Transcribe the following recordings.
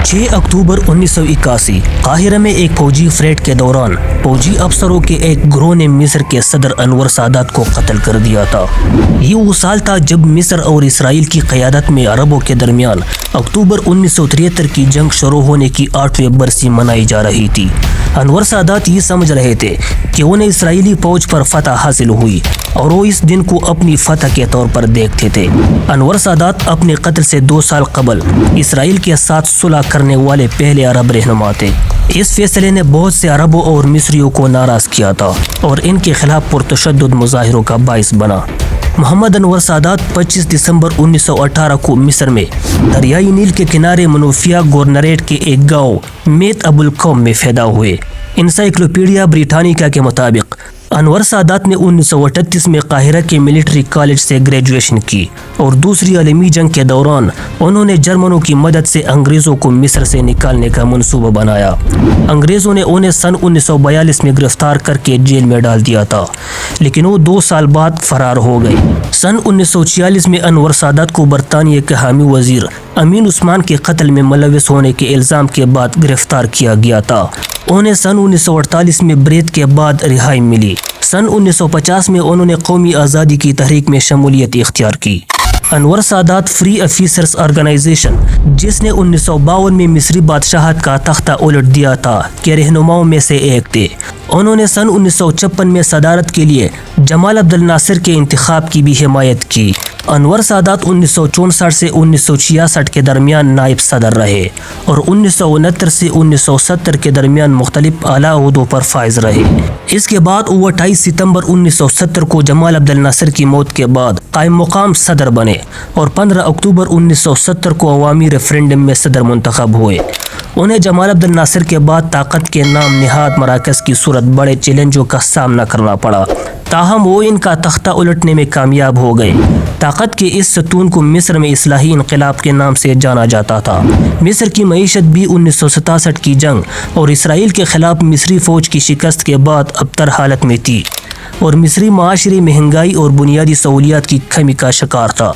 6 اکتوبر 1981 قاہرہ میں ایک فوجی فریڈ کے دوران فوجی افسروں کے ایک گروہ نے مصر کے صدر انور سادات کو قتل کر دیا تھا۔ یہ وہ سال تھا جب مصر اور اسرائیل کی قیادت میں عربوں کے درمیان اکتوبر 1973 کی جنگ شروع ہونے کی 8ویں برسی منائی جا رہی تھی۔ انور سادات یہ سمجھ رہے تھے کہ انہیں اسرائیلی فوج پر فتح حاصل ہوئی اور وہ اس دن کو اپنی فتح کے طور پر دیکھتے تھے۔ انور سادات اپنے قتل سے 2 سال قبل اسرائیل کے ساتھ صلح کرنے والے پہلے عرب رہنما تھے۔ اس فیصلے نے بہت سے عربوں اور مصریوں کو ناراض کیا تھا اور ان کے خلاف پرتشدد مظاہروں کا باعث بنا۔ محمد انور سادات 25 دسمبر 1918 کو مصر میں دریائے نیل کے کنارے منوفیہ گورنریٹ کے ایک گاؤں میت ابو القوم میں پیدا ہوئے۔ انسائکلوپیڈیا بریٹانیکا کے مطابق انور سادات نے 1938 میں قاہرہ کے ملٹری کالج سے گریجویشن کی اور دوسری عالمی جنگ کے دوران انہوں نے جرمنوں کی مدد سے انگریزوں کو مصر سے نکالنے کا منصوبہ بنایا۔ انگریزوں نے انہیں سن 1942 میں گرفتار کر کے جیل میں ڈال دیا تھا، لیکن وہ 2 سال بعد فرار ہو گئے۔ سن 1946 میں انور سادات کو برطانیہ کے حامی وزیر امین عثمان کے قتل میں ملوث ہونے کے الزام کے بعد گرفتار کیا گیا تھا۔ انہیں سن 1948 میں بریت کے بعد رہائی ملی۔ سن 1950 میں انہوں نے قومی آزادی کی تحریک میں شمولیت اختیار کی۔ انور سادات فری آفیسرز آرگنائزیشن، جس نے 1952 میں مصری بادشاہت کا تختہ الٹ دیا تھا، کے رہنماؤں میں سے ایک تھے۔ انہوں نے سن 1956 میں صدارت کے لیے جمال عبد الناصر کے انتخاب کی بھی حمایت کی۔ انور سادات 1964 سے 1966 کے درمیان نائب صدر رہے اور 1969 سے 1970 کے درمیان مختلف اعلیٰ عہدوں پر فائز رہے۔ اس کے بعد وہ 28 ستمبر 1970 کو جمال عبد الناصر کی موت کے بعد قائم مقام صدر بنے اور 15 اکتوبر 1970 کو عوامی ریفرنڈم میں صدر منتخب ہوئے۔ انہیں جمال عبد الناصر کے بعد طاقت کے نام نہاد مراکز کی صورت بڑے چیلنجوں کا سامنا کرنا پڑا، تاہم وہ ان کا تختہ الٹنے میں کامیاب ہو گئے۔ طاقت کے اس ستون کو مصر میں اصلاحی انقلاب کے نام سے جانا جاتا تھا۔ مصر کی معیشت بھی 1967 کی جنگ اور اسرائیل کے خلاف مصری فوج کی شکست کے بعد ابتر حالت میں تھی اور مصری معاشرے مہنگائی اور بنیادی سہولیات کی کمی کا شکار تھا۔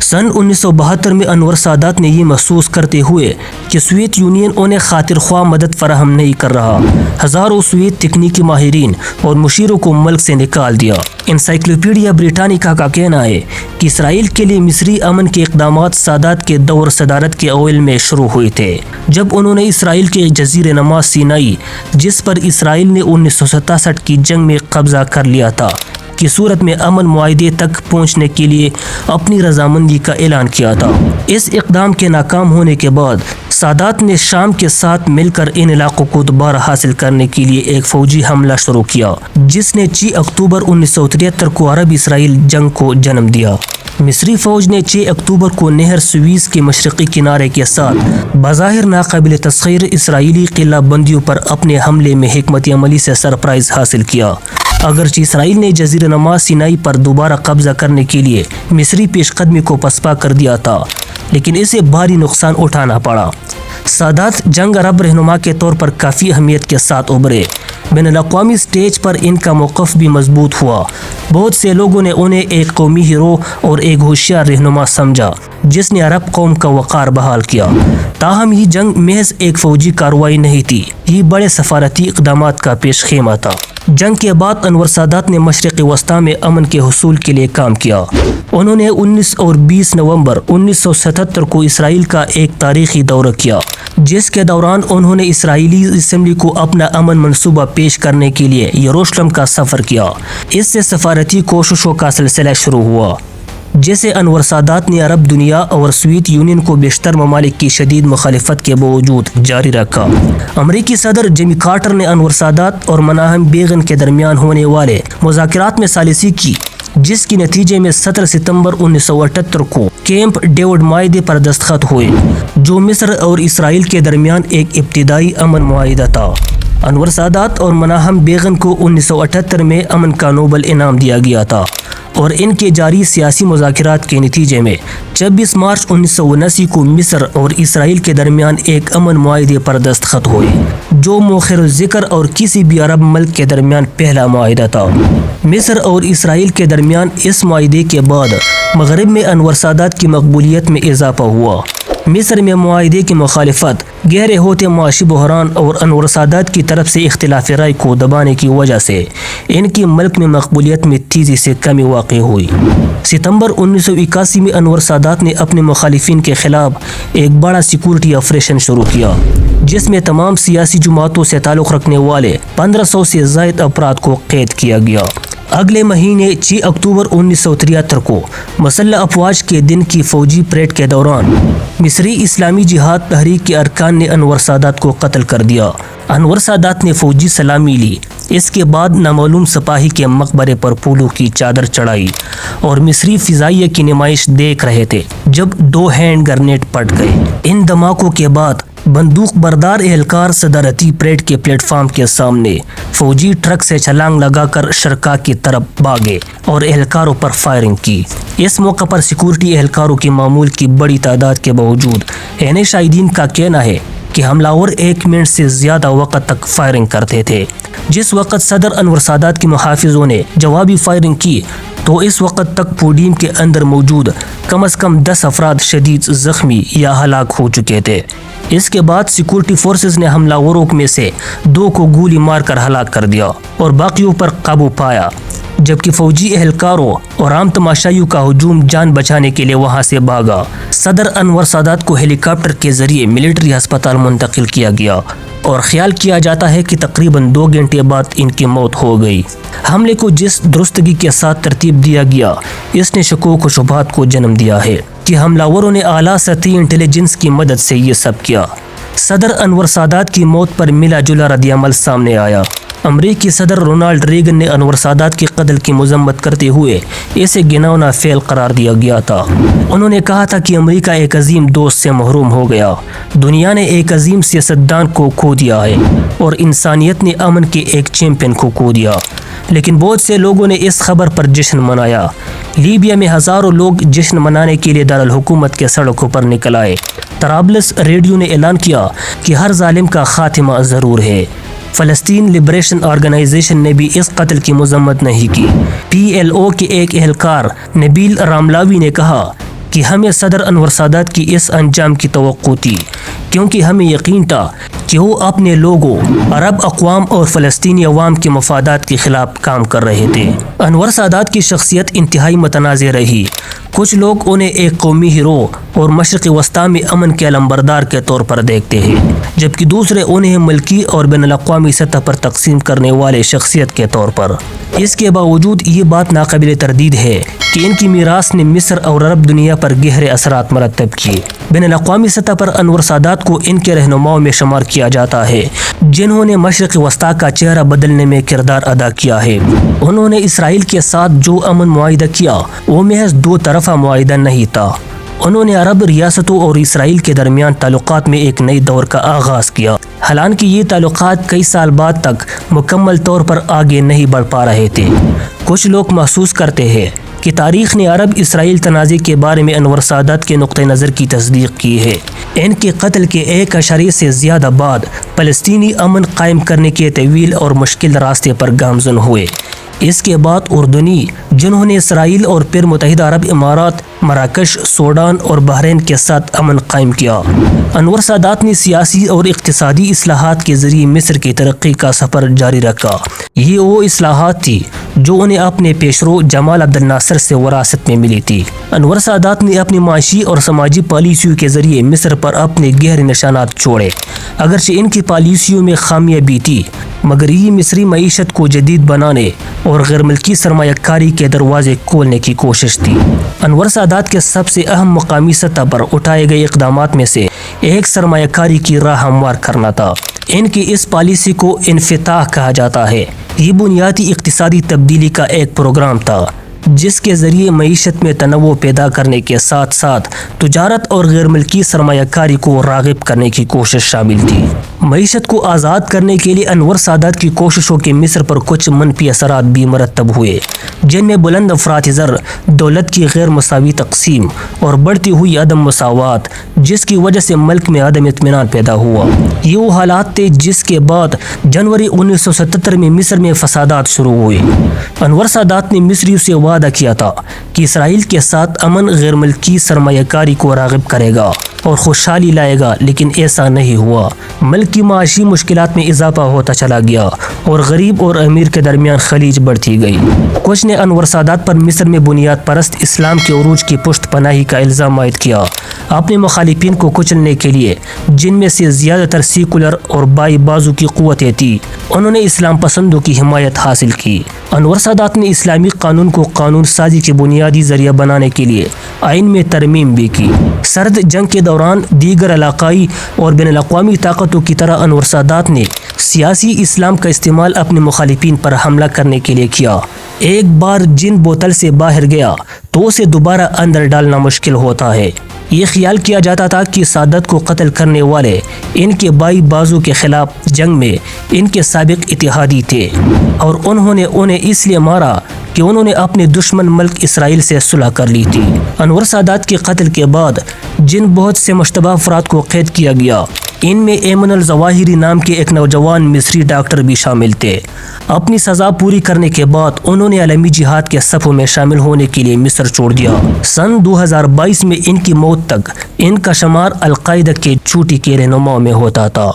سن 1972 میں انور سادات نے یہ محسوس کرتے ہوئے کہ سوویت یونین انہیں خاطر خواہ مدد فراہم نہیں کر رہا، ہزاروں سوویت تکنیکی ماہرین اور مشیروں کو ملک سے نکال دیا۔ انسائکلوپیڈیا بریٹانیکا کا کہنا ہے کہ اسرائیل کے لیے مصری امن کے اقدامات سادات کے دور صدارت کے اوائل میں شروع ہوئے تھے، جب انہوں نے اسرائیل کے جزیرہ نما سینائی، جس پر اسرائیل نے 1967 کی جنگ میں قبضہ کر لیا تھا، کی صورت میں امن معاہدے تک پہنچنے کے لیے اپنی رضامندی کا اعلان کیا تھا۔ اس اقدام کے ناکام ہونے کے بعد سادات نے شام کے ساتھ مل کر ان علاقوں کو دوبارہ حاصل کرنے کے لیے ایک فوجی حملہ شروع کیا، جس نے 6 اکتوبر 1973 کو عرب اسرائیل جنگ کو جنم دیا۔ مصری فوج نے 6 اکتوبر کو نہر سویز کے مشرقی کنارے کے ساتھ بظاہر ناقابل تسخیر اسرائیلی قلعہ بندیوں پر اپنے حملے میں حکمت عملی سے سرپرائز حاصل کیا۔ اگرچہ اسرائیل نے جزیرہ نما سینائی پر دوبارہ قبضہ کرنے کے لیے مصری پیش قدمی کو پسپا کر دیا تھا، لیکن اسے بھاری نقصان اٹھانا پڑا۔ سادات جنگ عرب رہنما کے طور پر کافی اہمیت کے ساتھ ابھرے۔ بین الاقوامی سٹیج پر ان کا موقف بھی مضبوط ہوا۔ بہت سے لوگوں نے انہیں ایک قومی ہیرو اور ایک ہوشیار رہنما سمجھا جس نے عرب قوم کا وقار بحال کیا۔ تاہم یہ جنگ محض ایک فوجی کارروائی نہیں تھی، یہ بڑے سفارتی اقدامات کا پیش خیمہ تھا۔ جنگ کے بعد انور سادات نے مشرق وسطیٰ میں امن کے حصول کے لیے کام کیا۔ انہوں نے 19 اور 20 نومبر 1977 کو اسرائیل کا ایک تاریخی دورہ کیا، جس کے دوران انہوں نے اسرائیلی اسمبلی کو اپنا امن منصوبہ پیش کرنے کے لیے یروشلم کا سفر کیا۔ اس سے سفارتی کوششوں کا سلسلہ شروع ہوا، جسے انور سادات نے عرب دنیا اور سوویت یونین کو بیشتر ممالک کی شدید مخالفت کے باوجود جاری رکھا۔ امریکی صدر جیمی کارٹر نے انور سادات اور مناہم بیگن کے درمیان ہونے والے مذاکرات میں ثالثی کی، جس کے نتیجے میں 17 ستمبر 1978 کو کیمپ ڈیوڈ معاہدے پر دستخط ہوئے، جو مصر اور اسرائیل کے درمیان ایک ابتدائی امن معاہدہ تھا۔ انور سادات اور مناہم بیگن کو 1978 میں امن کا نوبل انعام دیا گیا تھا اور ان کے جاری سیاسی مذاکرات کے نتیجے میں 26 مارچ 1979 کو مصر اور اسرائیل کے درمیان ایک امن معاہدے پر دستخط ہوئے، جو مؤخر الذکر اور کسی بھی عرب ملک کے درمیان پہلا معاہدہ تھا۔ مصر اور اسرائیل کے درمیان اس معاہدے کے بعد مغرب میں انور سادات کی مقبولیت میں اضافہ ہوا مصر میں معاہدے کی مخالفت، گہرے ہوتے معاشی بحران اور انور سادات کی طرف سے اختلاف رائے کو دبانے کی وجہ سے ان کی ملک میں مقبولیت میں تیزی سے کمی واقع ہوئی۔ ستمبر 1981 میں انور سادات نے اپنے مخالفین کے خلاف ایک بڑا سیکورٹی آپریشن شروع کیا، جس میں تمام سیاسی جماعتوں سے تعلق رکھنے والے 1500 سے زائد افراد کو قید کیا گیا۔ اگلے مہینے 6 اکتوبر 1973 کو مسلح افواج کے دن کی فوجی پریڈ کے دوران مصری اسلامی جہاد تحریک کے ارکان نے انور سادات کو قتل کر دیا۔ انور سادات نے فوجی سلامی لی، اس کے بعد نامعلوم سپاہی کے مقبرے پر پھولوں کی چادر چڑھائی اور مصری فضائیہ کی نمائش دیکھ رہے تھے جب 2 ہینڈ گرنیڈ پھٹ گئے۔ ان دھماکوں کے بعد بندوق بردار اہلکار صدارتی پریڈ کے پلیٹ فارم کے سامنے فوجی ٹرک سے چھلانگ لگا کر شرکا کی طرف بھاگے اور اہلکاروں پر فائرنگ کی۔ اس موقع پر سیکورٹی اہلکاروں کی معمول کی بڑی تعداد کے باوجود عین شاہدین کا کہنا ہے کہ حملہ 1 منٹ سے زیادہ وقت تک فائرنگ کرتے تھے۔ جس وقت صدر انور سادات کے محافظوں نے جوابی فائرنگ کی تو اس وقت تک پوڈیم کے اندر موجود کم از کم 10 افراد شدید زخمی یا ہلاک ہو چکے تھے۔ اس کے بعد سیکورٹی فورسز نے حملہ آوروں میں سے 2 کو گولی مار کر ہلاک کر دیا اور باقیوں پر قابو پایا، جبکہ فوجی اہلکاروں اور عام تماشائیوں کا ہجوم جان بچانے کے لیے وہاں سے بھاگا۔ صدر انور سادات کو ہیلی کاپٹر کے ذریعے ملٹری ہسپتال منتقل کیا گیا اور خیال کیا جاتا ہے کہ تقریباً 2 گھنٹے بعد ان کی موت ہو گئی۔ حملے کو جس درستگی کے ساتھ ترتیب دیا گیا، اس نے شکوک و شبہات کو جنم دیا ہے کہ حملہ آوروں نے اعلیٰ سطحی انٹیلیجنس کی مدد سے یہ سب کیا۔ صدر انور سادات کی موت پر ملا جلا رد عمل سامنے آیا۔ امریکی صدر رونالڈ ریگن نے انور سادات کے قتل کی مذمت کرتے ہوئے اسے گھناؤنا فعل قرار دیا گیا تھا۔ انہوں نے کہا تھا کہ امریکہ ایک عظیم دوست سے محروم ہو گیا، دنیا نے ایک عظیم سیاستدان کو کھو دیا ہے اور انسانیت نے امن کے ایک چیمپئن کو کھو دیا۔ لیکن بہت سے لوگوں نے اس خبر پر جشن منایا۔ لیبیا میں ہزاروں لوگ جشن منانے کے لیے دارالحکومت کے سڑکوں پر نکل آئے۔ طرابلس ریڈیو نے اعلان کیا کہ ہر ظالم کا خاتمہ ضرور ہے۔ فلسطین لبریشن آرگنائزیشن نے بھی اس قتل کی مذمت نہیں کی۔ PLO کے ایک اہلکار نبیل راملاوی نے کہا کہ ہمیں صدر انور سادات کی اس انجام کی توقع تھی، کیونکہ ہمیں یقین تھا کہ وہ اپنے لوگوں، عرب اقوام اور فلسطینی عوام کے مفادات کے خلاف کام کر رہے تھے۔ انور سادات کی شخصیت انتہائی متنازع رہی۔ کچھ لوگ انہیں ایک قومی ہیرو اور مشرق وسطی میں امن کے علمبردار کے طور پر دیکھتے ہیں، جبکہ دوسرے انہیں ملکی اور بین الاقوامی سطح پر تقسیم کرنے والے شخصیت کے طور پر۔ اس کے باوجود یہ بات ناقابل تردید ہے کہ ان کی میراث نے مصر اور عرب دنیا پر گہرے اثرات مرتب کیے۔ بین الاقوامی سطح پر انور سادات کو ان کے رہنماؤں میں شمار کیا جاتا ہے جنہوں نے مشرق وسطی کا چہرہ بدلنے میں کردار ادا کیا ہے۔ انہوں نے اسرائیل کے ساتھ جو امن معاہدہ کیا وہ محض 2 طرفہ معاہدہ نہیں تھا۔ انہوں نے عرب ریاستوں اور اسرائیل کے درمیان تعلقات میں ایک نئی دور کا آغاز کیا، حالانکہ یہ تعلقات کئی سال بعد تک مکمل طور پر آگے نہیں بڑھ پا رہے تھے۔ کچھ لوگ محسوس کرتے ہیں کہ تاریخ نے عرب اسرائیل تنازع کے بارے میں انور سادات کے نقطہ نظر کی تصدیق کی ہے۔ ان کے قتل کے 1 اشاریہ سے زیادہ بعد فلسطینی امن قائم کرنے کے طویل اور مشکل راستے پر گامزن ہوئے۔ اس کے بعد اردنی، جنہوں نے اسرائیل اور پھر متحدہ عرب امارات، مراکش، سوڈان اور بحرین کے ساتھ امن قائم کیا۔ انور سادات نے سیاسی اور اقتصادی اصلاحات کے ذریعے مصر کی ترقی کا سفر جاری رکھا۔ یہ وہ اصلاحات تھی جو انہیں اپنے پیشرو جمال عبد الناصر سے وراثت میں ملی تھی۔ انور سادات نے اپنی معاشی اور سماجی پالیسیوں کے ذریعے مصر پر اپنے گہرے نشانات چھوڑے۔ اگرچہ ان کی پالیسیوں میں خامیاں بھی تھی، مگر یہ مصری معیشت کو جدید بنانے اور غیر ملکی سرمایہ کاری کے دروازے کھولنے کی کوشش تھی۔ انور سادات کے سب سے اہم مقامی سطح پر اٹھائے گئے اقدامات میں سے ایک سرمایہ کاری کی راہ ہموار کرنا تھا۔ ان کی اس پالیسی کو انفتاح کہا جاتا ہے۔ یہ بنیادی اقتصادی تبدیلی کا ایک پروگرام تھا جس کے ذریعے معیشت میں تنوع پیدا کرنے کے ساتھ ساتھ تجارت اور غیر ملکی سرمایہ کاری کو راغب کرنے کی کوشش شامل تھی۔ معیشت کو آزاد کرنے کے لیے انور سادات کی کوششوں کے مصر پر کچھ منفی اثرات بھی مرتب ہوئے، جن میں بلند افراط زر، دولت کی غیر مساوی تقسیم اور بڑھتی ہوئی عدم مساوات، جس کی وجہ سے ملک میں عدم اطمینان پیدا ہوا۔ یہ وہ حالات تھے جس کے بعد جنوری 1977 میں مصر میں فسادات شروع ہوئے۔ انور سادات نے مصریوں سے وعدہ کیا تھا کہ اسرائیل کے ساتھ امن غیر ملکی سرمایہ کاری کو راغب کرے گا اور خوشحالی لائے گا، لیکن ایسا نہیں ہوا۔ ملک کی معاشی مشکلات میں اضافہ ہوتا چلا گیا اور غریب اور امیر کے درمیان خلیج بڑھتی گئی۔ کچھ نے انور سادات پر مصر میں بنیاد پرست اسلام کے عروج کی پشت پناہی کا الزام عائد کیا۔ اپنے مخالفین کو کچلنے کے لیے، جن میں سے زیادہ تر سیکولر اور بائی بازو کی قوتیں تھیں، انہوں نے اسلام پسندوں کی حمایت حاصل کی۔ انور سادات نے اسلامی قانون کو قانون سازی کے بنیادی ذریعہ بنانے کے لیے آئین میں ترمیم بھی کی۔ سرد جنگ کے دوران دیگر علاقائی اور بین الاقوامی طاقتوں کی طرح انور سادات نے سیاسی اسلام کا استعمال اپنے مخالفین پر حملہ کرنے کے لیے کیا۔ ایک بار جن بوتل سے باہر گیا تو اسے دوبارہ اندر ڈالنا مشکل ہوتا ہے۔ یہ خیال کیا جاتا تھا کہ سادات کو قتل کرنے والے ان کے بائی بازو کے خلاف جنگ میں ان کے سابق اتحادی تھے اور انہوں نے انہیں اس لیے مارا کہ انہوں نے اپنے دشمن ملک اسرائیل سے صلح کر لی تھی۔ انور سادات کے قتل کے بعد جن بہت سے مشتبہ افراد کو قید کیا گیا، ان میں ایمن الظواہری نام کے ایک نوجوان مصری ڈاکٹر بھی شامل تھے۔ اپنی سزا پوری کرنے کے بعد انہوں نے عالمی جہاد کے صفوں میں شامل ہونے کے لیے مصر چھوڑ دیا۔ سن 2022 میں ان کی موت تک ان کا شمار القاعدہ کے چھوٹی کے رہنماؤں میں ہوتا تھا۔